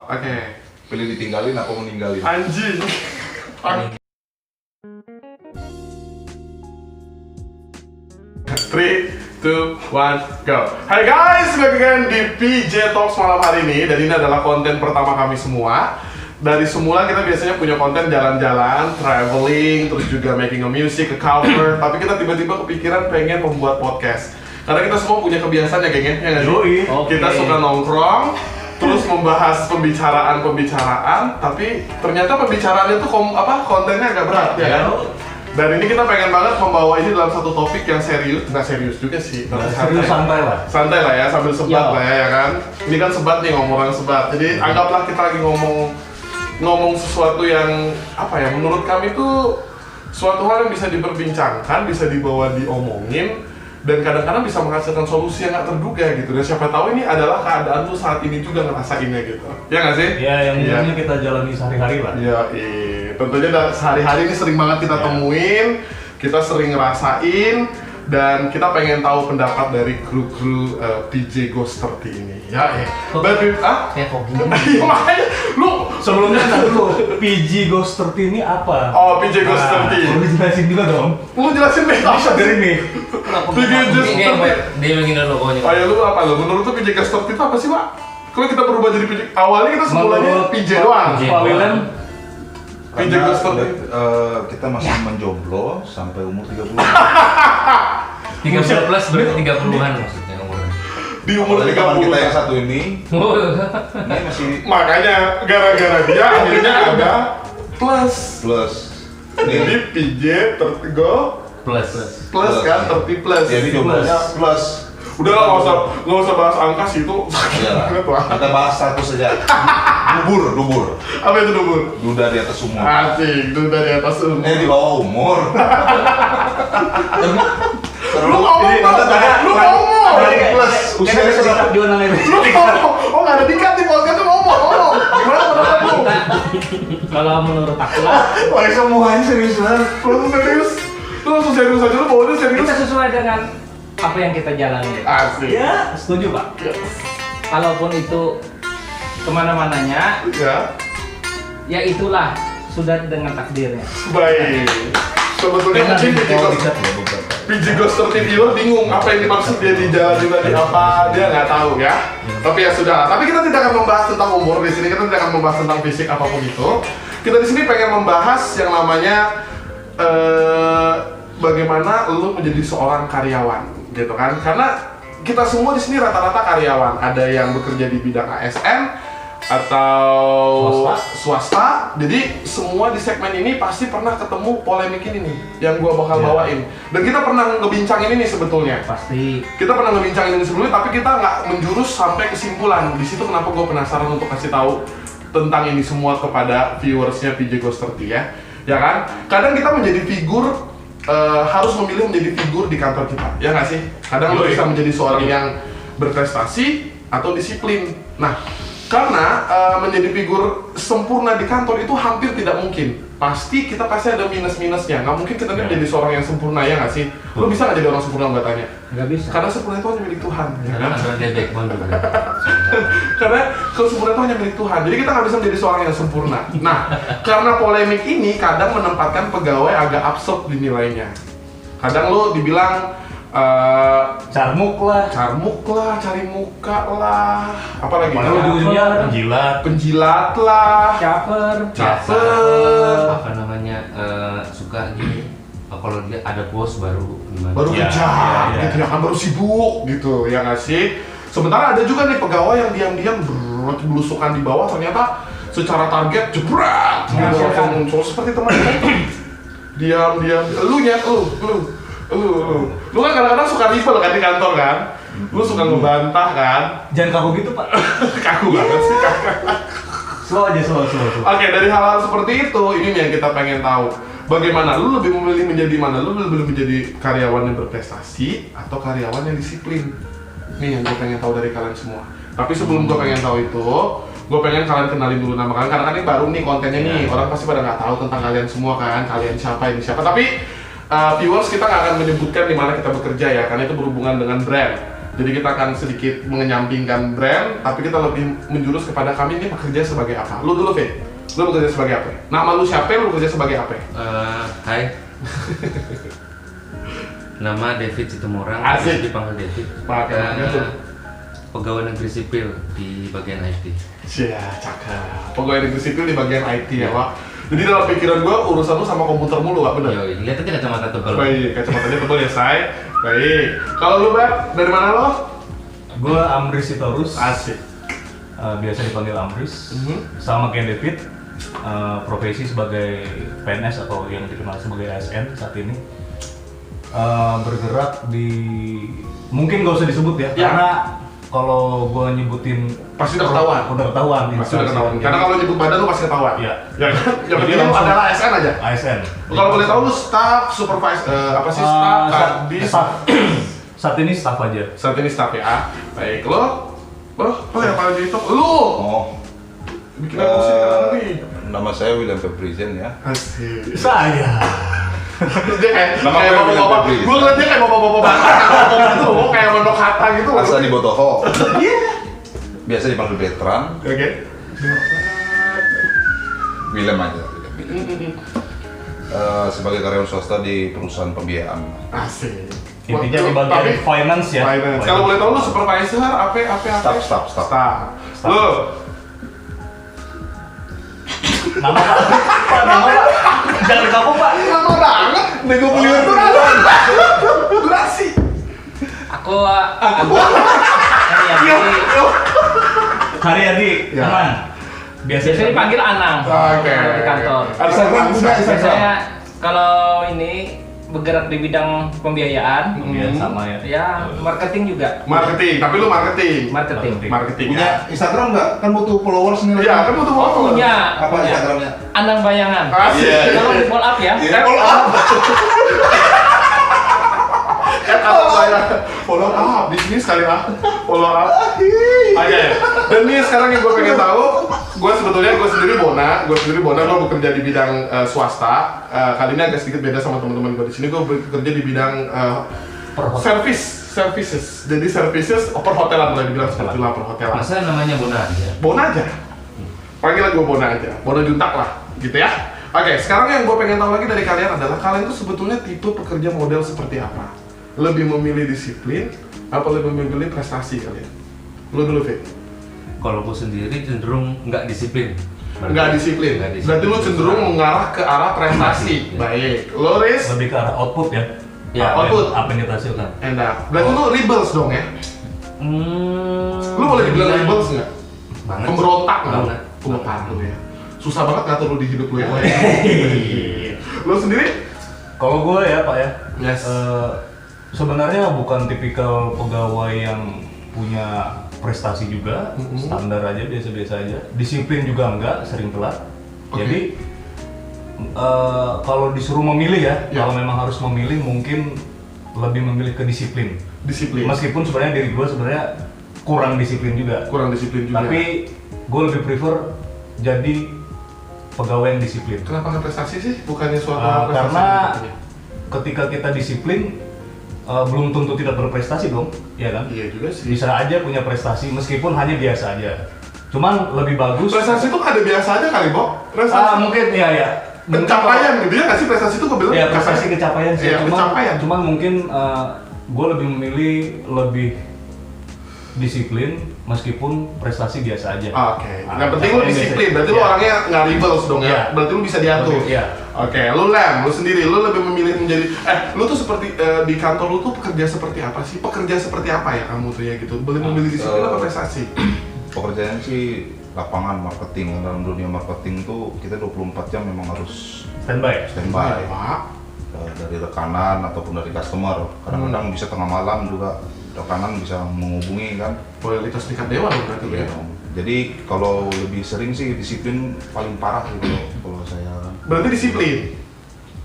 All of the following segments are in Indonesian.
Oke. Pilih ditinggalin apa meninggalin? Anjing. Three, two, one, go. Hai guys, back again di PJ Talks malam hari ini. Dan ini adalah konten pertama kami semua. Dari semula kita biasanya punya konten jalan-jalan, traveling, terus juga making a music, a cover. Tapi kita tiba-tiba kepikiran pengen membuat podcast. Karena kita semua punya kebiasaan ya gengnya, ya nggak sih? Kita suka nongkrong, terus membahas pembicaraan, tapi ternyata pembicaraan itu kontennya agak berat ya kan? Dan ini kita pengen banget membawa ini dalam satu topik yang serius, nggak serius juga sih, serius santai lah ya, sambil sebat lah ya kan. Ini kan sebat nih, ngomong sebat, jadi anggaplah kita lagi ngomong sesuatu yang apa ya, menurut kami tuh suatu hal yang bisa diperbincangkan, bisa dibawa diomongin, dan kadang-kadang bisa menghasilkan solusi yang nggak terduga gitu. Dan siapa tahu ini adalah keadaan tuh saat ini juga ngerasainnya gitu. Ya nggak sih? Ya, yang umumnya kita jalani sehari-hari lah. Iya, tentunya sehari-hari ini sering banget kita temuin, kita sering ngerasain, dan kita pengen tahu pendapat dari kru PJ Ghost 30 ini. Ya, Kayak kok gini. Iya makanya, lu Sebelumnya dulu, PJ Ghost 30 ini apa? Oh, PJ Ghost 30. Perlu dijelasin juga dong. Lu jelasin deh. Bisa dari ini. PJ Ghost 30. Dia ingin logonya. Oh ya, lu apa lu? Menurut lu PJ Ghost 30 itu apa sih, Pak? Kalau kita berubah jadi PJ, awalnya kita semulanya PJ doang. Pak William, PJ Karena Ghost 30. kita masih menjomblo sampai umur 30. 30 plus berarti 30-an maksudnya umurnya. Di umur Apalagi teman 30 kita yang satu ini masih makanya gara-gara dia akhirnya ada plus. Jadi Nih, PJ 30 go Plus. plus kan, 30 plus. jadi jomblonya plus. Udah lah, nggak usah bahas angka sih, itu sakit Iya lah. banget lah. Kita bahas satu saja. Dubur. Apa itu dubur? Duda di atas umur. Asik, itu dari atas umur. Di bawah umur. Lu ngomong dong, lu ngomong. Plus usianya sudah Lu ngomong. Oh nggak ada dikat di podcast, ngomong. Gimana pendapat lu? Kalau menurut aku Wah, semuanya serius banget. Lu serius? Lu langsung serius aja, lu bawa dia serius. Kita sesuai dengan apa yang kita jalani. Asik. ya setuju Pak. Kalaupun itu kemana-mananya, ya itulah sudah dengan takdirnya. Baik. Sebetulnya mungkin PJ Ghost 30 viewer bingung apa yang dimaksud dia di jalan juga di apa, dia nggak tahu ya. Tapi ya sudah. Tapi kita tidak akan membahas tentang umur di sini, kita tidak akan membahas tentang fisik apapun itu. Kita di sini pengen membahas yang namanya bagaimana lu menjadi seorang karyawan, gitu kan? Karena kita semua di sini rata-rata karyawan. Ada yang bekerja di bidang ASN atau swasta. Jadi semua di segmen ini pasti pernah ketemu polemik ini nih yang gua bakal bawain. Dan kita pernah ngebincang ini nih sebetulnya. Pasti. Kita pernah ngebincang ini sebelumnya, tapi kita nggak menjurus sampai kesimpulan. Di situ kenapa gue penasaran untuk kasih tahu tentang ini semua kepada viewersnya PJ Ghost 30 ya. Ya kan? Kadang kita menjadi figur, harus memilih menjadi figur di kantor kita. Ya nggak sih? Kadang lo bisa menjadi seorang yang berprestasi atau disiplin. Nah, karena menjadi figur sempurna di kantor itu hampir tidak mungkin. Pasti ada minus-minusnya. Nggak mungkin kita menjadi seorang yang sempurna, ya nggak sih? Lo bisa nggak jadi orang sempurna, gue tanya? Nggak bisa. Karena sempurna itu hanya milik Tuhan. Ya kan? ada dia backbone juga. Karena kesempurnaan itu hanya milik Tuhan. Jadi kita nggak bisa menjadi seorang yang sempurna. Nah, karena polemik ini kadang menempatkan pegawai agak absurd dinilainya. Kadang lo dibilang Carmuk lah. cari muka lah, apalagi Ujung-ujungnya penjilat lah, Caper. Apa namanya? Suka gini. Kalau dia ada bos baru gimana? baru kerja, gitu ya kan, baru sibuk gitu, ya nggak sih? Sementara ada juga nih pegawai yang diam-diam belusukan di bawah, ternyata secara target jebret gitu langsung muncul seperti teman kita. Diam-diam, lu kan kadang-kadang suka ribel kan di kantor kan? Lu suka ngebantah kan? Jangan kaku gitu Pak. Kaku banget sih. Slow aja, slow. Oke, dari hal-hal seperti itu, ini nih yang kita pengen tahu. Bagaimana? Lu lebih memilih menjadi mana? Lu lebih menjadi karyawan yang berprestasi atau karyawan yang disiplin? Nih yang gue pengen tahu dari kalian semua. Tapi sebelum gue pengen tahu itu, gue pengen kalian kenalin dulu nama kalian. Karena kan ini baru nih kontennya nih, orang pasti pada nggak tahu tentang kalian semua kan. Kalian siapa, ini siapa. Tapi viewers kita nggak akan menyebutkan di mana kita bekerja ya, karena itu berhubungan dengan brand. Jadi kita akan sedikit mengenyampingkan brand, tapi kita lebih menjurus kepada kami ini bekerja sebagai apa. Lu dulu, Fit. Lu bekerja sebagai apa? Nama lu siapa? Lu bekerja sebagai apa? Hai. Nama David Situmorang, Asik. dipanggil David. Pakai tuh. Pegawai negeri sipil di bagian IT. Cia, cakep. Pegawai negeri sipil di bagian IT ya, Pak. Jadi dalam pikiran gua urusan lu sama komputer mulu, Pak, bener? Yoi, lihat aja kacamata tebal. Baik, kacamatanya tebal ya, Say. Baik. Kalau lu, Beb, dari mana lo? Gue Amris Sitorus, Asik. biasa dipanggil Amris. Mhm. Sama kayak David, profesi sebagai PNS atau yang dikenal sebagai ASN saat ini. Bergerak di, mungkin gak usah disebut ya, Ya. karena kalau gue nyebutin Pasti udah ketahuan. udah ketahuan. Pasti udah ketahuan. Karena kalau nyebut badan lu pasti ketahuan. Iya. Ya kan? Yang penting lu langsung- adalah ASN aja. ASN. Kalau boleh tahu lu staff, supervisor, apa sih staff, kadis? Staff. Saat ini staff aja. Saat ini staff ya. Baik, lo yang paling di top. Lu Oh, bikin emosi di kalangan nih. nama saya William Febrizen ya. Asik. Saya. Dia kayak Nama gue bapak-bapak. William Febri. Gue ngeliat dia kayak bapak-bapak banget gitu, kayak Mondok Hatta gitu. Asal di Botoho. Iya. Biasa dipanggil veteran, Oke. William aja. Sebagai karyawan swasta di perusahaan pembiayaan. Asik. Intinya di Tapi- bagian finance ya. Finance. Kalau boleh tahu lu supervisor apa? Staff. Staff. Lu Nama Pak, nama Pak. Jangan kamu Pak. lama banget. Nego beli durasi. Aku Haryadi. Haryadi, Ya. aman. Biasanya dipanggil Anang Oke. kalau di kantor. Instagram juga, Biasanya kalau ini bergerak di bidang pembiayaan, Kemudian sama ya. ya marketing juga. Marketing, tapi lu marketing. Marketing. Marketing Punya ya. Instagram nggak? Kan butuh followers nih. Iya, kan butuh Oh foto. punya. Apa punya. Instagramnya? Anang Bayangan. Asik. Iya. Kalau di follow up ya. Follow up. Apa saya follow up bisnis kali follow up aja ya. Dan nih sekarang yang gue pengen tahu, gue sendiri Bona gue bekerja di bidang swasta. Kali ini agak sedikit beda sama teman-teman gue di sini. Gue bekerja di bidang services. Jadi services perhotelan, boleh dibilang seperti lah, perhotelan. Masa namanya Bona aja? Bona aja. Panggil gue Bona aja. Bona Juntak lah, gitu ya. Oke, sekarang yang gue pengen tahu lagi dari kalian adalah kalian itu sebetulnya tipe pekerja model seperti apa? Lebih memilih disiplin apa lebih memilih prestasi kalian? Lu dulu, Fit. Kalau aku sendiri cenderung nggak disiplin. Nggak disiplin. Nggak disiplin. Berarti lu cenderung mengarah ke arah prestasi. Ya. Baik. Lo, Riz? Lebih ke arah output ya. Ya, output. Apa yang kita hasilkan? Enak. Berarti lu rebels dong ya? Lu boleh dibilang rebels nggak? Banget. Pemberontak nggak? Banget. Pemberontak lu ya. Susah banget ngatur lu di hidup lu ya. Lu sendiri? Kalau gue ya Pak ya. Yes. Sebenarnya bukan tipikal pegawai yang punya prestasi juga, standar aja, biasa-biasa aja. Disiplin juga enggak, sering telat. Oke. Jadi kalau disuruh memilih ya, Ya. kalau memang harus memilih mungkin lebih memilih ke disiplin. Disiplin. Meskipun sebenarnya diri gue sebenarnya kurang disiplin juga. Kurang disiplin juga. Tapi gue lebih prefer jadi pegawai yang disiplin. Kenapa nggak prestasi sih? Bukannya suatu prestasi Karena sebetulnya? ketika kita disiplin belum tentu tidak berprestasi dong, ya kan? Iya juga sih. Bisa aja punya prestasi meskipun hanya biasa aja. Cuman lebih bagus. Prestasi itu ada biasa aja kali, Bo. Prestasi. Mungkin ya. Pencapaian gitu ya nggak sih prestasi itu gue bilang? Ya prestasi kecapaian sih. Iya, pencapaian. Cuman mungkin gue lebih memilih lebih disiplin meskipun prestasi biasa aja. Oke. Nah, Yang penting lu capaian disiplin. biasa. Berarti lu Iya. orangnya nggak rebels dong ya. Iya. Berarti lu bisa diatur. Iya. Oke. Lu lu sendiri, lu lebih memilih menjadi. Lu tuh seperti di kantor lu tuh pekerja seperti apa sih? Pekerja seperti apa ya kamu tuh ya gitu? Boleh memilih disiplin apa prestasi? Pekerjaan sih lapangan marketing. Dalam dunia marketing tuh kita 24 jam memang harus Standby. standby. Pak. Dari rekanan ataupun dari customer. Kadang-kadang bisa tengah malam juga rekanan bisa menghubungi kan. Loyalitas tingkat dewa dong berarti lu Iya. ya. Jadi kalau lebih sering sih disiplin paling parah gitu kalau saya. Berarti disiplin.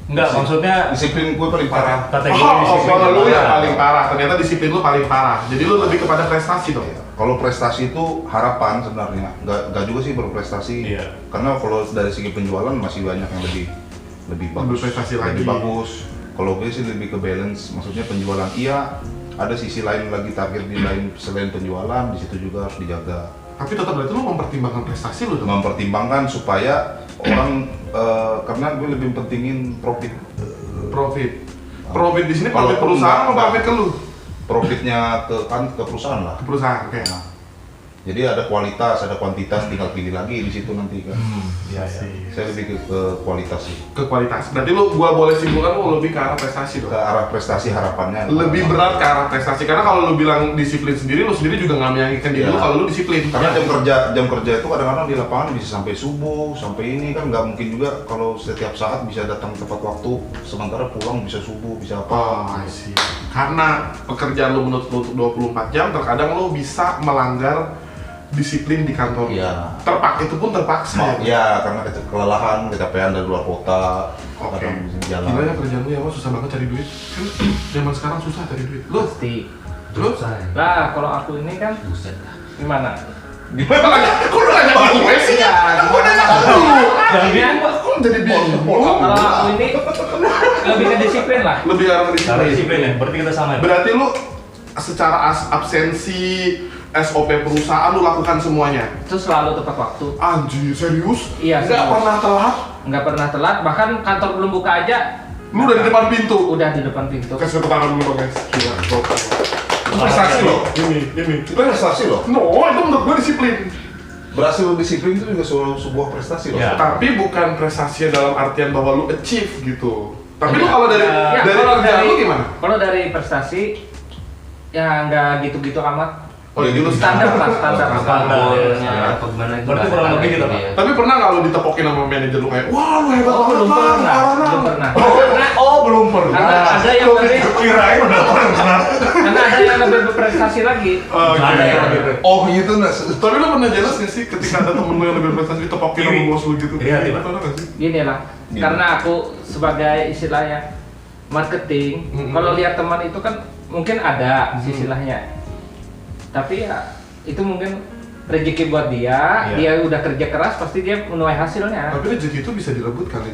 Enggak, maksudnya Disiplin gue paling parah. kategori Oh, disiplin. kalau lu ya parah. paling parah. Ternyata disiplin lu paling parah. Jadi lu lebih kepada prestasi dong. Iya. Kalau prestasi itu harapan sebenarnya, nggak juga sih berprestasi. Iya. Karena kalau dari segi penjualan masih banyak yang lebih bagus, Berprestasi lagi. lebih bagus. Kalau gue sih lebih ke balance, maksudnya penjualan iya, ada sisi lain lagi, target di lain selain penjualan, di situ juga harus dijaga. Tapi tetap berarti lu mempertimbangkan prestasi lu dong. Mempertimbangkan supaya orang karena gue lebih pentingin profit. Profit di sini profit Walaupun perusahaan atau enggak- profit ke lu? Profitnya ke perusahaan lah. Ke perusahaan, oke. Nah, jadi ada kualitas, ada kuantitas, tinggal pilih lagi di situ nanti kan. Iya sih. Saya lebih ke kualitas sih. Ke kualitas. Berarti lu gua boleh simpulkan lu lebih ke arah prestasi Ke dong. arah prestasi harapannya. Lebih berat ke arah prestasi karena kalau lu bilang disiplin sendiri, lu sendiri juga nggak meyakinkan diri lu Iya. kalau lu disiplin. Karena jam kerja itu kadang-kadang di lapangan bisa sampai subuh, sampai ini kan nggak mungkin juga kalau setiap saat bisa datang tepat waktu, sementara pulang bisa subuh, bisa Oh, apa. I see. Karena pekerjaan lu menuntut lu 24 jam, terkadang lu bisa melanggar disiplin di kantor. Iya. Itu pun terpaksa. Ya, karena kelelahan, kecapean dari luar kota, Oke. kadang jalan. Gila ya kerjaan lu ya, Mas, susah banget cari duit. Kan zaman sekarang susah cari duit. Lu Pasti. Terus? Lah, kalau aku ini kan Buset lah. gimana? gimana nanya? Kok lu nanya ke gue sih? Iya, Kok nanya ke lu? Jangan Kok jadi bingung? kalau aku ini lebih ke disiplin lah. Lebih arah ke Cara disiplin. disiplin ya, berarti kita sama ya? Berarti lu secara absensi SOP perusahaan lu lakukan semuanya. Itu selalu tepat waktu. Anjir, serius? Iya, Nggak serius. pernah telat? Nggak pernah telat, bahkan kantor belum buka aja Lu udah di depan pintu. udah di depan pintu. Kasih tepuk tangan dulu dong guys. Gila, gokil. Itu prestasi loh. Ini. Itu prestasi loh. No, itu menurut gue disiplin. Berhasil disiplin itu juga sebuah prestasi loh. Ya. Tapi bukan prestasinya dalam artian bahwa lu achieve gitu. Tapi lu Iya. kalau dari Ya, dari kalau kerjaan lu gimana? Kalau dari prestasi ya nggak gitu-gitu amat. Oh, ya dulu Standar lah, standar. Standar. Golnya Ya. apa gimana gitu. Berarti kurang lebih gitu, Pak. Tapi pernah nggak lu ditepokin sama manajer lu kayak, wah lu hebat Oh, banget belum Bang, pernah. parah, Belum Bang." pernah. Oh, belum pernah. Ada yang lebih Kirain udah pernah. karena ada yang lebih berprestasi lagi. Oke. Ada yang lebih Oh gitu Nas. Tapi lu pernah jelas gak sih ketika ada temen lu yang lebih berprestasi ditepokin sama Iri. bos lu gitu? Iri hati, Pak. Pernah nggak sih? Gini lah, Gini. karena aku sebagai istilahnya marketing, Mm-mm. kalau lihat teman itu kan mungkin ada istilahnya, tapi ya itu mungkin rezeki buat dia, Iya. dia udah kerja keras pasti dia menuai hasilnya. Tapi rezeki itu bisa direbut kali.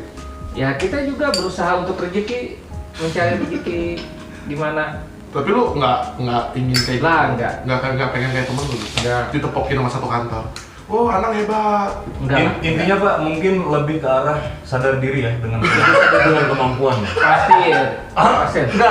Ya kita juga berusaha untuk rezeki, mencari rezeki gimana? Tapi lu nggak ingin kayak Lah, gitu? Nggak pengen kayak temen lu? Enggak. Ditepokin sama satu kantor. Oh, anak hebat. Enggak lah. Intinya Pak, mungkin lebih ke arah sadar diri ya dengan kemampuan. Pasti ya. Pasti. Enggak,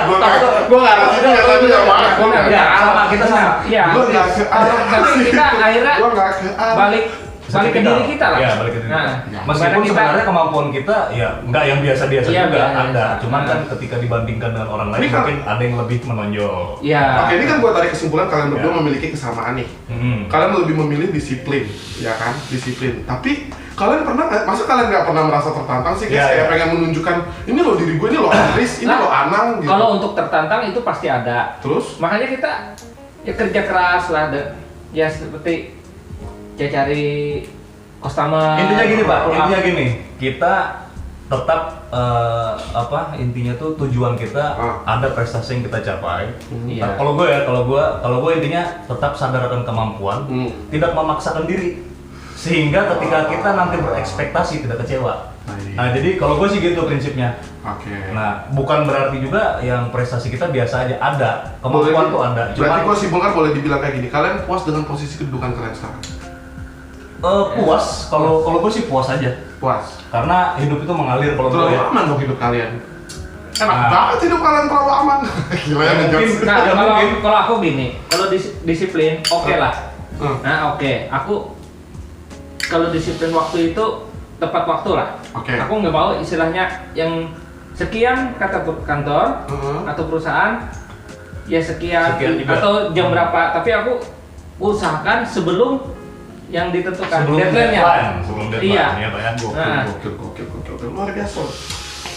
Gua nggak ngerti dia tapi ya maaf. Gua nggak. Ya, sama kita sama. Iya. Gua nggak ke arah. Tapi kita akhirnya Gua nggak ke arah. balik ke diri kita lah. Iya, balik ke diri kita. Nah, Meskipun kita- sebenarnya kemampuan kita ya nggak yang biasa-biasa Iya, juga biasa. ada. Cuman Nah. kan ketika dibandingkan dengan orang lain Ini kan- mungkin ada yang lebih menonjol. Iya. Oke, ini kan gua tarik kesimpulan kalian berdua Ya. memiliki kesamaan nih. Hmm. Kalian lebih memilih disiplin, ya kan? Disiplin. Tapi kalian pernah nggak? Masa kalian nggak pernah merasa tertantang sih? Guys? Iya, Kayak iya. pengen menunjukkan ini loh diri gue, ini loh Aris, ini Nah, loh Anang gitu. Kalau untuk tertantang itu pasti ada. Terus? Makanya kita ya kerja keras lah, ya seperti ya cari customer. Intinya gini Pak, follow up. intinya gini, kita tetap intinya tuh tujuan kita ada prestasi yang kita capai. Iya. Nah, kalau gue intinya tetap sadar akan kemampuan, tidak memaksakan diri, sehingga ketika kita nanti berekspektasi tidak kecewa. Nah jadi kalau gue sih gitu prinsipnya. Oke. Nah bukan berarti juga yang prestasi kita biasa aja, ada Boleh kemampuan di- tuh ada. Berarti gue simpulkan boleh dibilang kayak gini. Kalian puas dengan posisi kedudukan kalian sekarang? puas. Kalau gue sih puas aja, Puas. karena hidup itu mengalir kalau gue Terlalu ya. aman dong hidup kalian. Enak Nah. banget hidup kalian terlalu aman. Gila ya, Ya, mungkin. ngejokes. Nah, Ya, kalau mungkin. kalau aku gini, kalau disiplin, oke lah. Hmm. Nah, oke, aku kalau disiplin waktu itu tepat waktu lah. Oke. Aku nggak mau istilahnya yang sekian kata kantor Hmm. atau perusahaan ya sekian juga. atau jam berapa, tapi aku usahakan sebelum yang ditentukan Sebelum deadline-nya. deadline, sebelum deadline, Iya. ya Pak ya. Nah. Gokil. Luar biasa.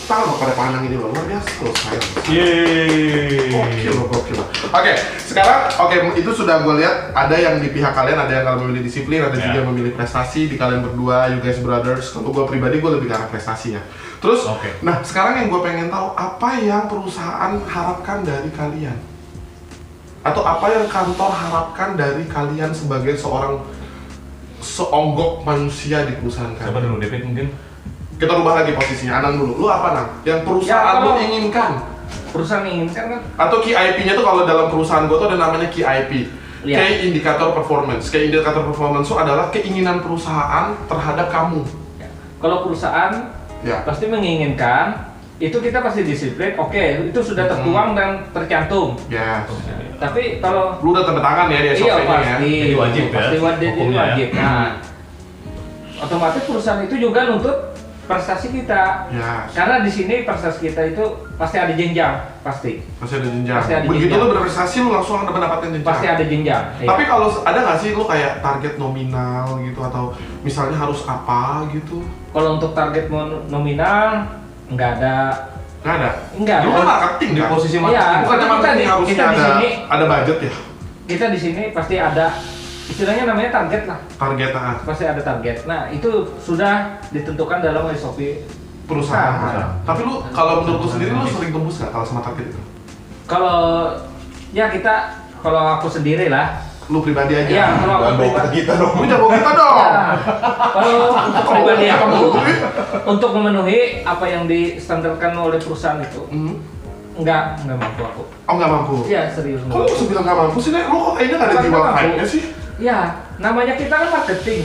Tangan loh pada pandang ini loh, luar biasa loh saya. Yeay. Gokil. Oke, sekarang itu sudah gue lihat ada yang di pihak kalian, ada yang kalau memilih disiplin, ada Ya. juga yang memilih prestasi di kalian berdua, you guys brothers. Kalau gue pribadi gue lebih ke arah prestasi ya. Terus, Oke. nah sekarang yang gue pengen tahu apa yang perusahaan harapkan dari kalian, atau apa yang kantor harapkan dari kalian sebagai seonggok manusia di perusahaan Siapa kalian. dulu, David mungkin? Kita rubah lagi posisinya, Anang dulu. Lu apa Nang? Yang perusahaan Ya, lu kalau- inginkan perusahaan inginkan kan. Atau KIP-nya tuh kalau dalam perusahaan gue tuh ada namanya KIP. Iya. Key Indicator Performance. Key Indicator Performance itu adalah keinginan perusahaan terhadap kamu. Ya. Kalau perusahaan Ya. pasti menginginkan, itu kita pasti disiplin. Oke, itu sudah tertuang dan tercantum. Yes. Tapi kalau Lu udah tanda tangan ya di iya SOP-nya ya. pasti, Jadi wajib ya, pasti wajib, jadi hukumnya ya. wajib. Nah, otomatis perusahaan itu juga nuntut prestasi kita. Yes. Karena di sini prestasi kita itu pasti ada jenjang, pasti. Masih ada jenjang. Pasti ada Begitu jenjang. lu berprestasi lu langsung ada mendapatkan jenjang. Pasti ada jenjang. Tapi Iya. kalau ada nggak sih lu kayak target nominal gitu atau misalnya harus apa gitu? Kalau untuk target nominal nggak ada. Nggak ada. Enggak. Lu kan marketing Di kan? posisi Iya. marketing. Bukan Kita marketing di- harusnya kita di ada sini. ada budget ya. Kita di sini pasti ada istilahnya namanya target lah. Target Pasti ada target. Nah, itu sudah ditentukan dalam SOP perusahaan. Tapi lu kalau menurut lu sendiri lu sering tembus nggak kalau sama target itu? Kalau ya kita, kalau aku sendiri lah. Lu pribadi aja. Iya, kalau aku Jangan bawa ke pribadi. kita dong. Lu jago kita dong. Ya, kalau untuk pribadi aku Kamu. untuk memenuhi apa yang distandarkan oleh perusahaan itu Hmm. nggak mampu aku. Oh nggak mampu. Iya serius. Kok lu bisa bilang nggak mampu sih, Nek? Lu kok kayaknya nggak ada Bukan jiwa nggak mampu. fight-nya sih? Ya, namanya kita kan marketing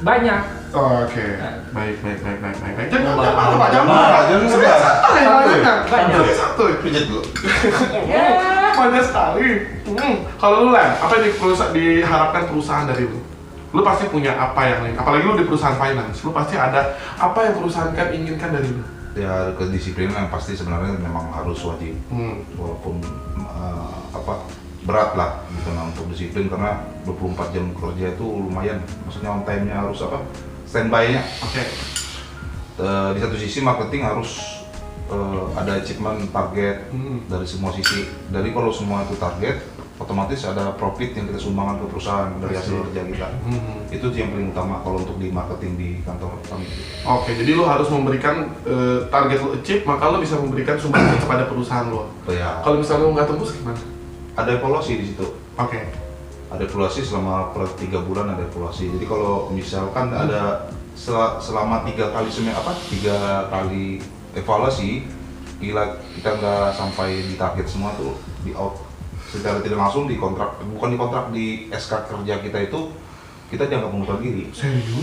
banyak. Oh, oke. Nah. Baik. Jangan Jangan, apa-apa, jangan jangan. apa-apa. Jangan Santai, sebentar. santai, Santuy. nanya. Banyak. Santuy. Pijat dulu. Ya. Banyak sekali. Kalau lu Len, apa yang diharapkan perusahaan dari lu? Lu pasti punya apa yang lain. Apalagi lu di perusahaan finance, lu pasti ada apa yang perusahaan kan inginkan dari lu. Ya kedisiplinan yang pasti sebenarnya memang harus wajib. Walaupun berat lah gitu nah, untuk disiplin karena 24 jam kerja itu lumayan. Maksudnya on time-nya harus standby-nya. Oke. Di satu sisi marketing harus ada achievement target dari semua sisi. Dari kalau semua itu target, otomatis ada profit yang kita sumbangkan ke perusahaan dari hasil kerja kita. Itu yang paling utama kalau untuk di marketing di kantor kami. Oke, jadi lu harus memberikan target lu achieve, maka lu bisa memberikan sumbangan kepada perusahaan lu. Ya, Kalau misalnya lu nggak tembus gimana? ada evaluasi di situ. Oke. Ada evaluasi selama per 3 bulan, ada evaluasi. Jadi kalau misalkan ada selama 3 kali evaluasi, gila kita nggak sampai di target semua tuh di out secara tidak langsung di kontrak, bukan di kontrak, di SK kerja kita itu kita dianggap mengundurkan diri.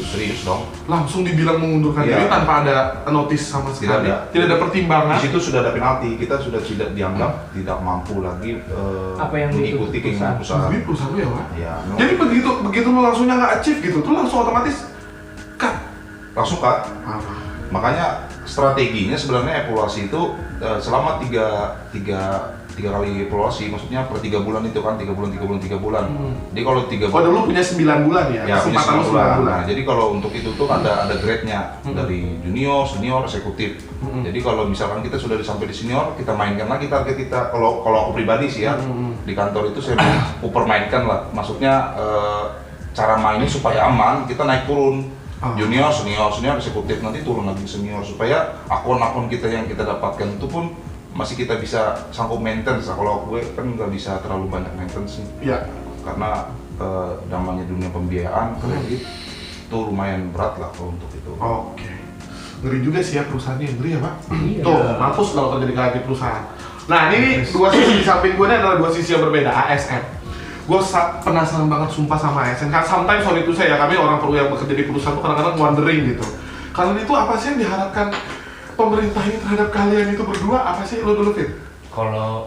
Serius dong. Langsung dibilang mengundurkan Iya. diri tanpa ada notis sama sekali. Tidak ada pertimbangan. Di situ sudah ada penalti, kita sudah tidak dianggap tidak mampu lagi Apa yang mengikuti dituntut keinginan perusahaan. Jadi perusahaan lu ya, Pak? Ya, memang Jadi begitu lu langsungnya nggak achieve gitu, tuh langsung otomatis cut. langsung kan. Makanya strateginya sebenarnya evaluasi itu selama tiga kali evaluasi, maksudnya per 3 bulan itu kan 3 bulan. Jadi kalau 3 Oh, bulan dulu punya 9 bulan ya? ya punya Kesempatan lu 9 bulan. Nah, jadi kalau untuk itu tuh ada grade-nya dari junior, senior, eksekutif. Jadi kalau misalkan kita sudah sampai di senior, kita mainkan lagi target kita. Kalau aku pribadi sih ya, di kantor itu saya mainkan lah. Maksudnya cara mainnya supaya aman, kita naik turun. Junior, senior, eksekutif, nanti turun lagi senior supaya akun-akun kita yang kita dapatkan itu pun masih kita bisa sanggup maintenance. Kalau gue kan nggak bisa terlalu banyak maintenance sih. Iya. Karena namanya dunia pembiayaan kredit itu lumayan berat lah kalau untuk itu. Oke. Ngeri juga sih ya perusahaannya, ngeri ya Pak? Iya. Tuh, mampus kalau terjadi kayak di perusahaan. Nah ini nih, dua sisi di samping gue ini adalah dua sisi yang berbeda, ASN. Gue penasaran banget sumpah sama ASN. Kan sometimes sorry itu saya, kami orang perlu yang bekerja di perusahaan tuh kadang-kadang wondering gitu. Kalian itu apa sih yang diharapkan pemerintah ini terhadap kalian itu berdua? Apa sih lo dulu Fit? Kalau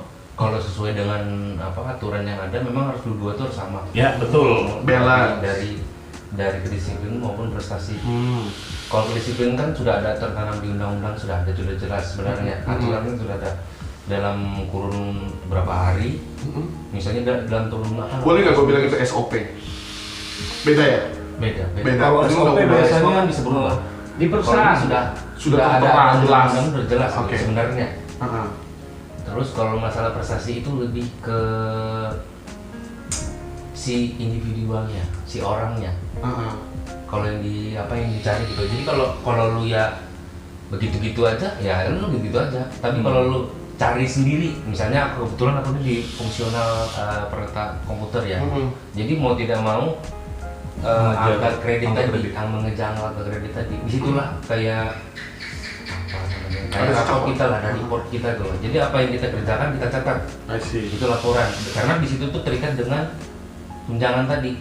sesuai dengan aturan yang ada, memang harus dua tuh harus sama. Ya, betul. Balance. Dari kedisiplinan maupun prestasi. Kalau kedisiplinan kan sudah ada tertanam di undang-undang, sudah jelas sebenarnya. Aturannya sudah ada dalam kurun berapa hari. Misalnya dalam turun Boleh nggak gue bilang itu SOP? Beda ya? Beda. Beda. Kalau Ini SOP undang-undang. biasanya kan bisa berubah. Di perusahaan Sudah ada tertera, jelas. undang-undang sudah jelas Oke. sebenarnya. Heeh. Terus kalau masalah prestasi itu lebih ke si individualnya, si orangnya. Heeh. Kalau yang dicari gitu. Jadi kalau lu ya begitu-gitu aja, ya lu begitu aja. Tapi kalau lu cari sendiri, misalnya kebetulan aku ini di fungsional perangkat komputer ya. Jadi mau tidak mau angka kredit tadi, mengejar angka kredit tadi, disitulah kayak kayak Ada rapor cakap. kita lah, dari report kita tuh. Jadi apa yang kita kerjakan kita catat. I see. Itu laporan. Karena di situ tuh terikat dengan tunjangan tadi.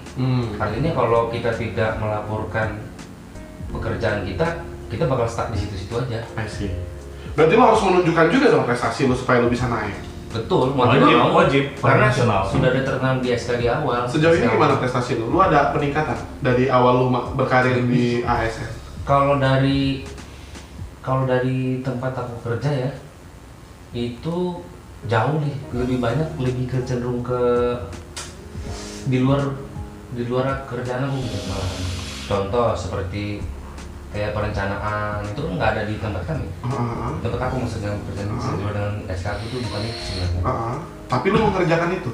Artinya kalau kita tidak melaporkan pekerjaan kita bakal stuck di situ-situ aja. I see. Berarti lo harus menunjukkan juga dong prestasi lo supaya lo bisa naik. Betul, mau Wajib, tidak mau, wajib, karena profesional. sudah ada tertanam di SK di awal. Sejauh ini SK gimana awal. prestasi lo? Lo ada peningkatan dari awal lo berkarir di ASN? Kalau dari tempat aku kerja ya, itu jauh nih, lebih banyak, lebih ke cenderung ke di luar kerjaan aku gitu malah. Contoh seperti kayak perencanaan itu kan nggak ada di tempat kami. Tempat aku maksudnya pekerjaan sesuai dengan SK aku tuh bukan itu sebenarnya. Tapi lo mengerjakan itu?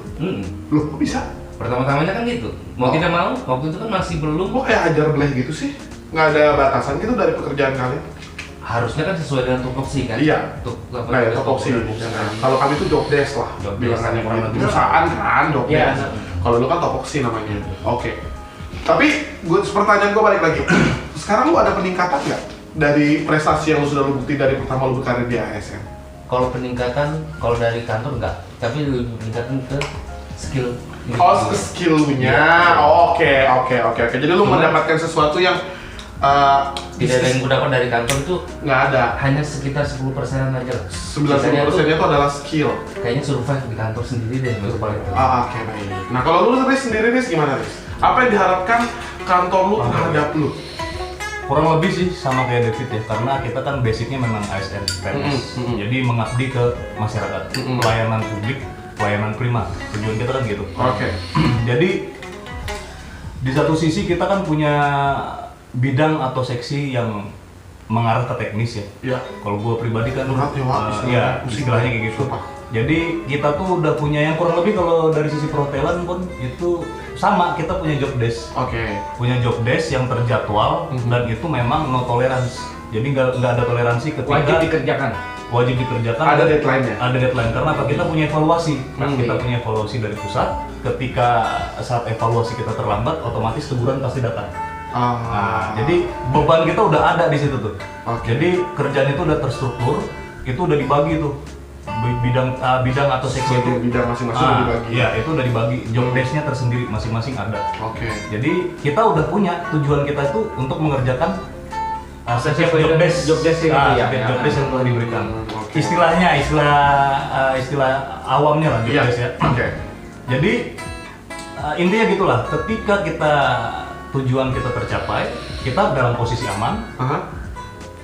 Lo kok bisa? Pertama-tamanya kan gitu, mau Oh. tidak mau, waktu itu kan masih belum. Kok kayak ajar bleh gitu sih? Nggak ada batasan gitu dari pekerjaan kalian? Harusnya kan sesuai dengan tupoksi kan? Iya. Apa, Nah, ya topoksi. Kalau kami itu job desk lah, Job desk. bilangannya kurang lebih. Perusahaan kan, job Iya. desk. Kalau lu kan topoksi namanya. Oke. Tapi pertanyaan gue balik lagi. Sekarang lu ada peningkatan nggak dari prestasi yang lu sudah lu bukti dari pertama lu berkarir di ASN? Kalau peningkatan, kalau dari kantor enggak, tapi lebih peningkatan ke skill. Oh, skill-nya. Oke. Jadi lu Cuma- mendapatkan sesuatu yang Tidak ada yang gue dapat dari kantor itu nggak ada. hanya sekitar 10% aja lah. 90%-nya itu adalah skill. Kayaknya survive di kantor sendiri deh, baru paling itu. Oke, baik. Nah, kalau lu sendiri Riz gimana, Riz? Apa yang diharapkan kantor lu terhadap lu? Kurang lebih sih sama kayak David ya, karena kita kan basicnya memang ASN PNS, jadi mengabdi ke masyarakat, pelayanan publik, pelayanan prima, tujuan kita kan gitu. Oke. Jadi di satu sisi kita kan punya bidang atau seksi yang mengarah ke teknis ya. Iya. Kalau gue pribadi kan, Berat ya, Wak, ya istilahnya kayak gitu. Sumpah. Jadi kita tuh udah punya yang kurang lebih kalau dari sisi perhotelan pun itu sama, kita punya job desk. Oke. Punya job desk yang terjadwal dan itu memang no tolerance. Jadi nggak ada toleransi ketika Wajib dikerjakan. wajib dikerjakan. Ada deadline-nya? Ada deadline karena apa? Kita punya evaluasi. Kita Oke. punya evaluasi dari pusat. Ketika saat evaluasi kita terlambat, otomatis teguran pasti datang. Nah, jadi beban kita udah ada di situ tuh. Oke. Jadi kerjaan itu udah terstruktur, itu udah dibagi tuh bidang atau seksi Suatu itu. bidang masing-masing udah dibagi. Ya itu udah dibagi. Job desk-nya tersendiri masing-masing ada. Oke. Jadi kita udah punya tujuan kita itu untuk mengerjakan Setiap job desk, job desk itu ya. setiap job desk yang telah diberikan. Oke. Istilahnya istilah awamnya lah job Iya. desk ya. Oke. Jadi intinya gitulah. Ketika kita tujuan kita tercapai, kita dalam posisi aman. Aha.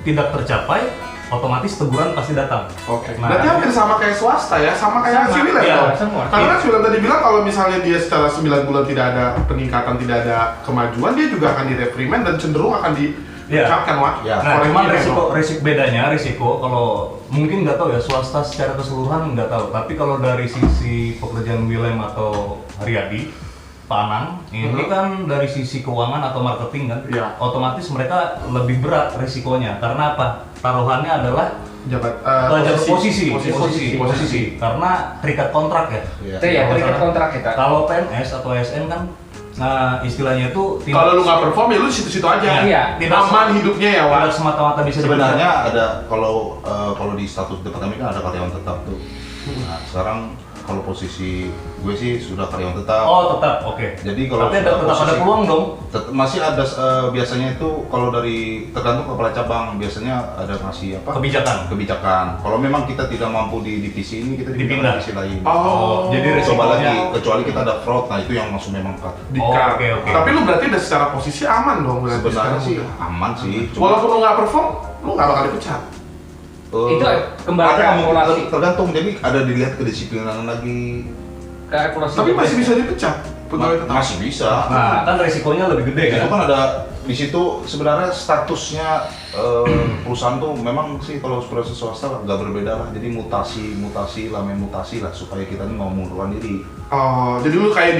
Tidak tercapai, otomatis teguran pasti datang. Oke. Nah, Berarti hampir sama kayak swasta ya, sama kayak Sama, civil iya, ya. dong? semua. Karena Wilan tadi bilang kalau misalnya dia secara 9 bulan tidak ada peningkatan, tidak ada kemajuan, dia juga akan direprimand dan cenderung akan diucapkan Wak. Iya. Nah, cuman Koreksi, resiko kalau mungkin nggak tahu ya, swasta secara keseluruhan nggak tahu. Tapi kalau dari sisi pekerjaan Willem atau Haryadi, Pak Anang, ini kan dari sisi keuangan atau marketing kan, Iya. otomatis mereka lebih berat resikonya. Karena apa? Taruhannya adalah jabat posisi. Karena terikat kontrak ya. Iya. Itu ya, terikat kontrak kita. Kalau PNS atau ASN kan, nah istilahnya itu Kalau lu nggak perform ya lu situ-situ aja. Iya. tidak Aman hidupnya ya Wak. tidak semata-mata bisa Sebenarnya ada kalau di status departemen kan ada karyawan tetap tuh. Nah, sekarang kalau posisi gue sih sudah karyawan tetap. Oh tetap, oke. Jadi kalau tapi sudah tetap ada posisi- peluang dong. Masih ada biasanya itu kalau dari tergantung kepala cabang biasanya ada masih apa? Kebijakan. Kalau memang kita tidak mampu di divisi ini kita Dipindah. divisi lain. Oh, jadi Coba lagi resikonya- kecuali kita ada fraud, nah itu yang langsung memang cut. di-cut. oke. Tapi lu berarti udah secara posisi aman dong berarti Sebenarnya sekarang sih udah. aman sih. Walaupun lu nggak perform, lu nggak bakal dipecat. Itu kembali ke ada mungkin evaluasi. tergantung, jadi ada dilihat kedisiplinan lagi. Ke evaluasi. Tapi masih bisa dipecat pegawai tetap. Masih bisa. Nah, kan resikonya lebih gede Itu kan. kan ada di situ sebenarnya statusnya perusahaan tuh memang sih kalau proses swasta nggak berbeda lah. Jadi mutasi lah supaya kita ini mau mengundurkan diri. Oh, jadi lu kayak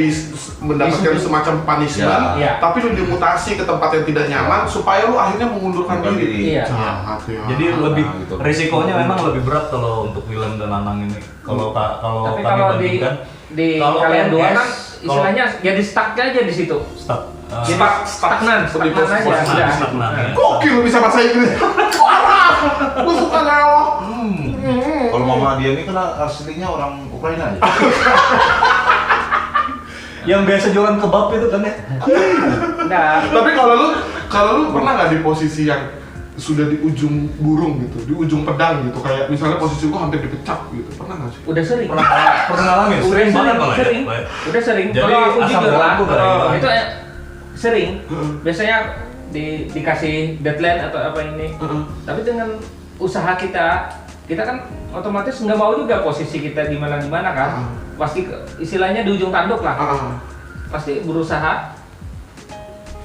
mendapatkan semacam punishment, Ya. tapi lu dimutasi ke tempat yang tidak nyaman supaya lu akhirnya mengundurkan Mengundurkan diri. diri. Iya. Jahat ya. Jadi lebih gitu. resikonya memang lebih berat kalau untuk Willem dan Anang ini. Kalau Tapi kami kalau bandingkan di kalau kalian dua PNS, kan istilahnya jadi stuck aja di situ. stagnan. Jadi stagnan aja. Stagnan, Udah. stagnan, ya. Kok Gokil lu bisa bahasa Inggris. Parah. Gue suka ngelok. Kalau mama dia ini kan aslinya orang Ukraina ya. Yang biasa jualan kebab itu kan ya. Nah, Tapi kalau lu pernah nggak di posisi yang sudah di ujung burung gitu, di ujung pedang gitu, kayak misalnya posisi gua hampir dipecah gitu, pernah nggak sih? udah sering. Pernah ngalamin? Sering banget malah ya? Sering. Udah sering. Jadi Kalau aku asam jujur lah, lambung kali gitu. itu sering. Biasanya dikasih deadline atau apa ini. Tapi dengan usaha kita kan otomatis nggak mau juga posisi kita di mana kan. Pasti istilahnya di ujung tanduk lah. Pasti berusaha.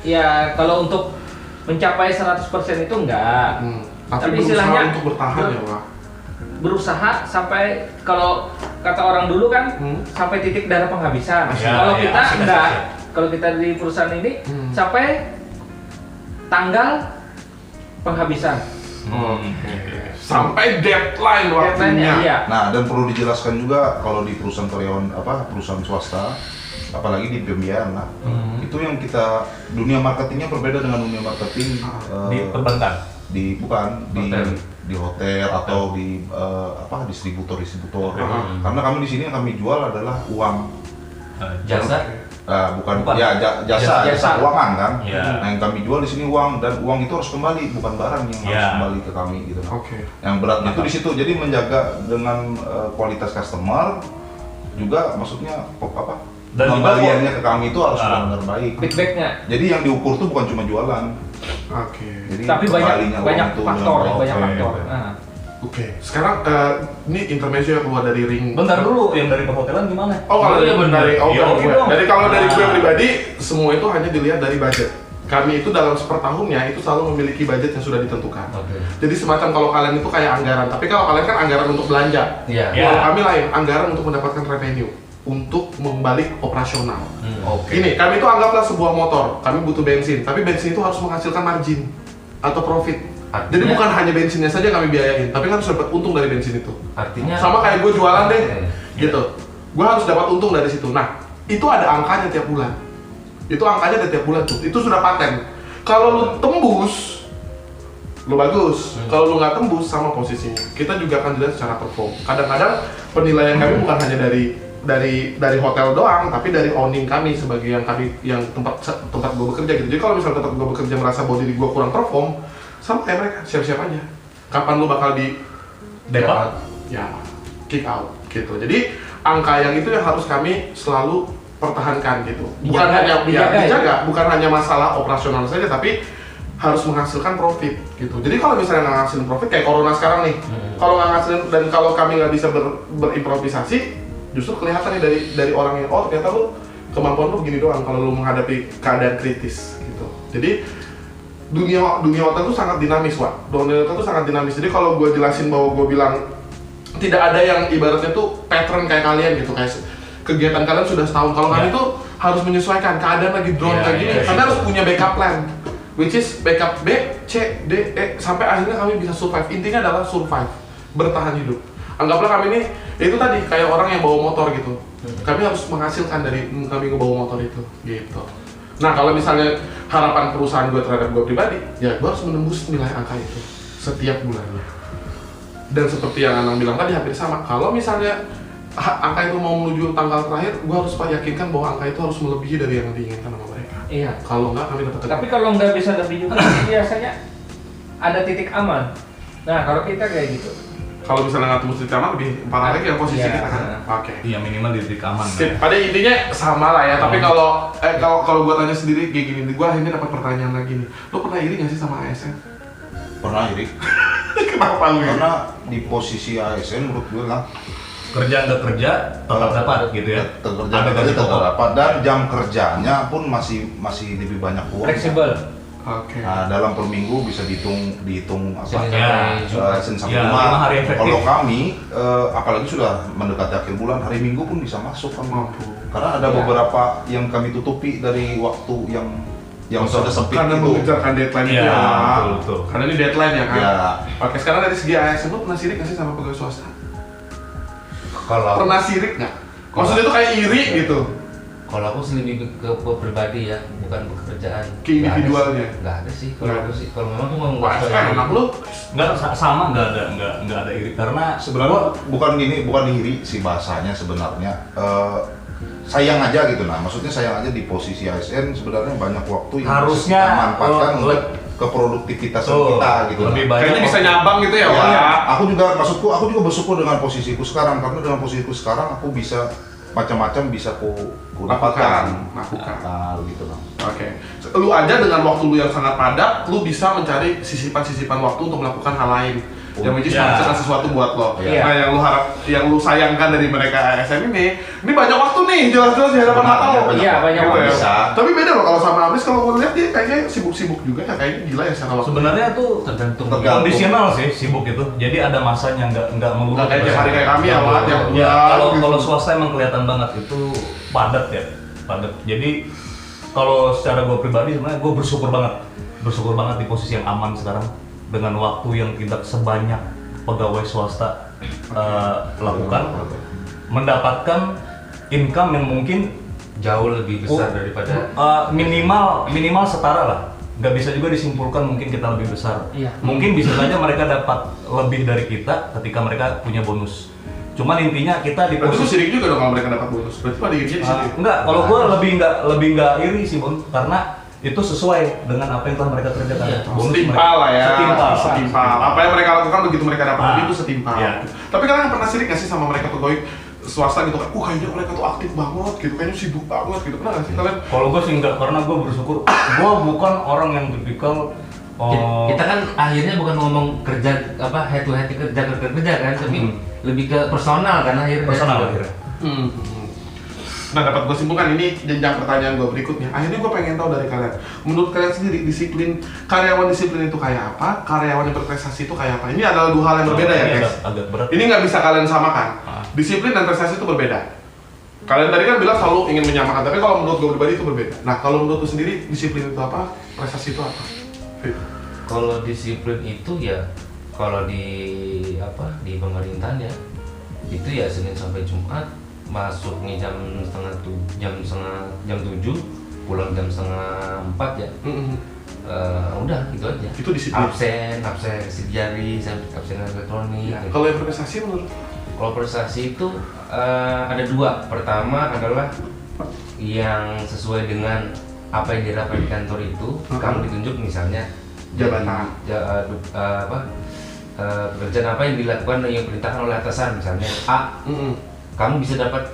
Ya kalau untuk mencapai 100% itu enggak. Tapi berusaha istilahnya untuk bertahan ya, Pak. Berusaha sampai, kalau kata orang dulu kan sampai titik darah penghabisan. Ya, Kalau ya, kita asik, enggak. asik. Kalau kita di perusahaan ini sampai tanggal penghabisan. Sampai deadline waktunya. Deadline-nya, iya. Nah, dan perlu dijelaskan juga kalau di perusahaan karyawan perusahaan swasta, apalagi di pembiayaan lah, itu yang kita dunia marketingnya berbeda dengan dunia marketing Di perbankan. di hotel atau di distributor. Karena kami di sini yang kami jual adalah uang. Jasa. Bukan. Bukan. Ya jasa keuangan kan. Ya. Nah, yang kami jual di sini uang, dan uang itu harus kembali, bukan barang yang harus Ya. kembali ke kami gitu. Oke. Yang beratnya itu di situ. Jadi menjaga dengan kualitas customer juga, maksudnya Dan juga pembaliannya ke kami itu harus benar-benar baik. Feedbacknya. Jadi yang diukur tuh bukan cuma jualan. Oke. Jadi Tapi kembalinya uang banyak itu faktor, benar-benar. banyak Oke, faktor. oke. Nah. Oke. Sekarang ini intermezzo ya, keluar dari ring. Bentar dulu, yang dari perhotelan gimana? Oh, kalau Oh, iya, bener. dari Iya, dari gue. dong. Dari kalau dari gue Nah. pribadi, semua itu hanya dilihat dari budget. Kami itu dalam sepertahunnya itu selalu memiliki budget yang sudah ditentukan. Oke. Jadi semacam kalau kalian itu kayak anggaran, tapi kalau kalian kan anggaran untuk belanja. Iya. Ya. Kalau kami lain, anggaran untuk mendapatkan revenue, untuk membalik operasional. Oke. Gini, kami itu anggaplah sebuah motor, kami butuh bensin, tapi bensin itu harus menghasilkan margin atau profit. Jadi Artinya- bukan hanya bensinnya saja kami biayain, tapi kan harus dapat untung dari bensin itu. Artinya Sama kayak gue jualan deh, Oke. gitu. Gue harus dapat untung dari situ. Nah, itu ada angkanya tiap bulan. Itu angkanya ada tiap bulan tuh. Itu sudah paten. Kalau lu tembus, lu bagus. Kalau lu nggak tembus, sama posisinya. Kita juga akan dilihat secara perform. Kadang-kadang penilaian kami bukan hanya dari hotel doang, tapi dari owning kami sebagai yang tempat gue bekerja gitu. Jadi kalau misalnya tempat gue bekerja merasa bahwa diri gue kurang perform, sama kayak mereka, siap-siap aja. Kapan lu bakal di Depak? ya kick out gitu. Jadi angka yang itu yang harus kami selalu pertahankan gitu. Bukan Dijaga, hanya dijaga ya? bukan hanya masalah operasional saja, tapi harus menghasilkan profit gitu. Jadi kalau misalnya nggak ngasilin profit kayak corona sekarang nih, kalau nggak ngasilin dan kalau kami nggak bisa berimprovisasi, justru kelihatan nih dari orang yang ternyata lu kemampuan lu begini doang kalau lu menghadapi keadaan kritis gitu. Jadi dunia hotel itu sangat dinamis, Wak. Dunia hotel itu sangat dinamis. Jadi kalau gue jelasin bahwa gue bilang tidak ada yang ibaratnya tuh pattern kayak kalian gitu, kayak kegiatan kalian sudah setahun. Kalau kami tuh harus menyesuaikan keadaan lagi drone Ya, kayak gini, ya, karena ya. harus punya backup plan, which is backup B, C, D, E, sampai akhirnya kami bisa survive. Intinya adalah survive, bertahan hidup. Anggaplah kami ini, ya itu tadi kayak orang yang bawa motor gitu. Kami harus menghasilkan dari kami ngebawa motor itu, gitu. Nah, kalau misalnya harapan perusahaan gue terhadap gue pribadi, ya gue harus menembus nilai angka itu setiap bulannya. Dan seperti yang Anang bilang tadi hampir sama. Kalau misalnya angka itu mau menuju tanggal terakhir, gue harus yakinkan bahwa angka itu harus melebihi dari yang diinginkan sama mereka. Iya. Kalau enggak, kami tetap Tapi kalau nggak bisa lebih juga, biasanya ada titik aman. Nah, kalau kita kayak gitu. kalau misalnya nggak tembus titik aman, lebih parah lagi yang posisi Iya. kita kan. Oke. Iya, minimal di titik aman. Sip. Pada intinya sama lah ya. Tapi kalau gue tanya sendiri kayak gini, gue akhirnya dapat pertanyaan lagi nih. Lo pernah iri nggak sih sama ASN? Pernah iri. Kenapa lu? Karena di posisi ASN menurut gue lah, Kerja nggak kerja, tetap dapat gitu ya. kerja Ada gaji tetap pokok. dapat, dan jam kerjanya pun masih lebih banyak uang. Fleksibel. Oke. Nah, dalam per minggu bisa dihitung apa? Senin Ya. sampai Jumat. Senin sampai Ya, Jumat. 5 hari efektif. Kalau kami, apalagi sudah mendekati akhir bulan, hari Minggu pun bisa masuk kan. Mampu. Karena ada Ya. beberapa yang kami tutupi dari waktu yang sudah sempit Karena itu. mengejarkan deadline Iya, itu ya. betul. Karena ini deadline ya kan. Ya. Oke, sekarang dari segi ASN lu pernah sirik nggak sih sama pegawai swasta? Kalau Pernah sirik nggak? Maksudnya itu kayak iri gitu. kalau aku lebih ke pribadi ya, bukan pekerjaan. Keindividualnya? Nggak ada sih. Nggak Kalau ada. aku sih, kalau memang aku mau Wah, nggak enak lu. Nggak sama, nggak ada iri karena Sebenarnya bukan iri sih bahasanya sebenarnya. Sayang aja gitu, nah maksudnya sayang aja di posisi ASN sebenarnya banyak waktu yang Harusnya, bisa kita manfaatkan oh, untuk ke produktivitas Tuh, kita gitu. lebih Nah. banyak Kayaknya bisa nyambang gitu ya, Ya, Wak. aku juga bersyukur dengan posisiku sekarang, karena dengan posisiku sekarang aku bisa macam-macam bisa ku dapatkan. Lakukan. Nah, gitu lah. Oke. Lu aja dengan waktu lu yang sangat padat, lu bisa mencari sisipan-sisipan waktu untuk melakukan hal lain. Yang which is Ya. menghasilkan sesuatu buat lo. Iya. Nah, yang lu sayangkan dari mereka ASN ini banyak waktu nih, jelas-jelas di hadapan mata lo. Iya, banyak Gitu waktu. ya. Bisa. Tapi beda loh kalau sama Abris, kalau gue lihat dia kayaknya sibuk-sibuk juga ya, kayaknya gila ya secara waktu. sebenarnya tuh tergantung. kondisional sih sibuk itu. Jadi ada masanya nggak melulu. Nggak kayak tiap hari kayak kami ya, Wak, tiap Ya, bulan kalau gitu. kalau swasta emang kelihatan banget itu padat ya, padat. Jadi kalau secara gue pribadi sebenarnya gue bersyukur banget di posisi yang aman sekarang dengan waktu yang tidak sebanyak pegawai swasta lakukan, mendapatkan income yang mungkin Jauh lebih besar daripada minimal setara lah. Nggak bisa juga disimpulkan mungkin kita lebih besar. Iya. Mungkin bisa saja mereka dapat lebih dari kita ketika mereka punya bonus. Cuman intinya kita di Berarti lu posisi sirik juga dong kalau mereka dapat bonus. Berarti pada irinya di situ. enggak, kalau gue lebih nggak iri sih Bun, karena itu sesuai dengan apa yang telah mereka kerjakan. Iya. Bonus Setimpal lah ya. Setimpal. Apa yang mereka lakukan begitu mereka dapat Ah, itu setimpal. iya. Tapi kalian pernah sirik nggak sih sama mereka pegawai swasta gitu kan? Kayaknya mereka tuh aktif banget gitu, kayaknya sibuk banget gitu. Pernah nggak sih kalian? Kalau gue sih enggak, karena gue bersyukur gue bukan orang yang tipikal kita kan akhirnya bukan ngomong kerja apa head to head kerja kan, tapi lebih ke personal kan akhirnya. personal akhirnya. Nah, dapat gue simpulkan ini jenjang pertanyaan gue berikutnya. Akhirnya gue pengen tahu dari kalian. Menurut kalian sendiri disiplin karyawan disiplin itu kayak apa? Karyawan yang berprestasi itu kayak apa? Ini adalah dua hal yang berbeda ya, Ini guys. agak berat. Ini nggak bisa kalian samakan. Ah. Disiplin dan prestasi itu berbeda. Kalian tadi kan bilang selalu ingin menyamakan, tapi kalau menurut gue pribadi itu berbeda. Nah, kalau menurut lu sendiri disiplin itu apa? Prestasi itu apa? Fit. Kalau disiplin itu ya kalau di pemerintahan ya itu ya Senin sampai Jumat masuknya jam 7, pulang jam 3:30 ya. Udah gitu aja. Itu disiplin. Absen sidik jari, absen elektronik. Ya, gitu. kalau yang berprestasi menurut lu? Kalau prestasi itu ada dua. Pertama adalah yang sesuai dengan apa yang diharapkan di kantor itu, kamu ditunjuk misalnya Jabatan. Pekerjaan apa yang dilakukan yang diperintahkan oleh atasan misalnya A, kamu bisa dapat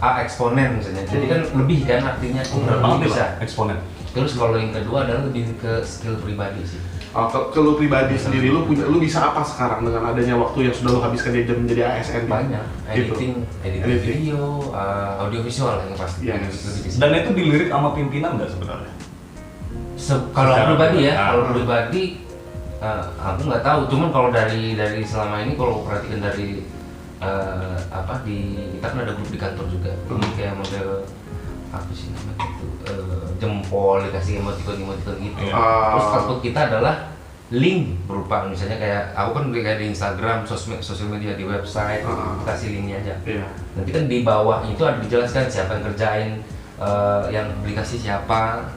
A eksponen misalnya. Jadi kan lebih kan artinya Berapa kamu bisa bisa. eksponen? Terus kalau yang kedua adalah lebih ke skill pribadi sih. Ke lu pribadi sendiri, lu bisa apa sekarang dengan adanya waktu yang sudah lu habiskan di jam menjadi ASN? Banyak Gitu. editing video, audiovisual yang pasti. Yes. Lebih ke situ. Dan itu dilirik sama pimpinan nggak sebenarnya? Kalau Secara pribadi ya, pribadi. kalau pribadi aku nggak tahu. Cuman kalau dari selama ini kalau perhatikan dari kita kan ada grup di kantor juga, kayak model apa sih namanya itu jempol dikasih emoticon gitu. Iya. Terus output kita adalah link berupa misalnya kayak aku kan kayak di Instagram, sosial media di website, kasih linknya aja. Iya. Nanti kan di bawah itu ada dijelaskan siapa yang kerjain, yang dikasih siapa,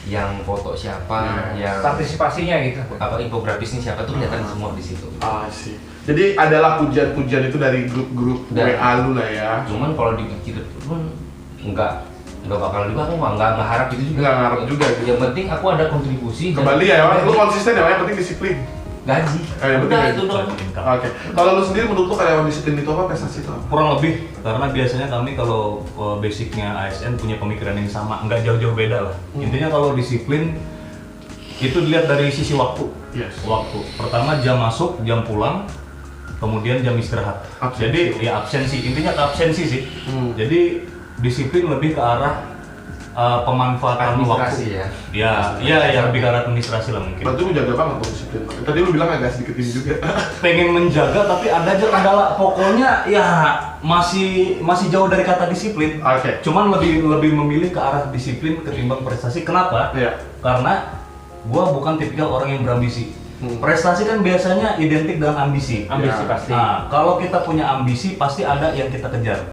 yang foto siapa, yang Partisipasinya gitu. apa infografisnya siapa tuh kelihatan semua di situ. Sih. Jadi adalah pujian-pujian itu dari grup-grup Dan- WA lu lah ya. Cuman kalau dipikir pun nggak bakal juga, aku nggak harap itu juga. Nggak ngarep juga gitu. Yang penting aku ada kontribusi. dan- Kembali ya, Wan. Lu konsisten ya, Wan. Yang penting disiplin. gaji. Yang penting Udah gaji. itu dong. Oke. Kalau lu sendiri menurut lu karyawan disiplin itu apa? Prestasi itu apa? Kurang lebih, karena biasanya kami kalau basicnya ASN punya pemikiran yang sama, nggak jauh-jauh beda lah. Intinya kalau disiplin itu dilihat dari sisi waktu. Yes. Waktu. Pertama jam masuk, jam pulang, kemudian jam istirahat. Absensi. Jadi ya absensi, intinya ke absensi sih. Jadi disiplin lebih ke arah pemanfaatan Administrasi waktu. ya. Ya lebih ke arah administrasi lah mungkin. Berarti lu jaga banget tuh disiplin. Tadi lu bilang agak sedikit ini juga. Pengen menjaga tapi ada aja kendala. Pokoknya ya masih jauh dari kata disiplin. Oke. Cuman lebih memilih ke arah disiplin ketimbang prestasi. Kenapa? Iya. Karena gua bukan tipikal orang yang berambisi. Prestasi kan biasanya identik dengan ambisi. Ambisi Ya. pasti. Nah, kalau kita punya ambisi pasti ada yang kita kejar.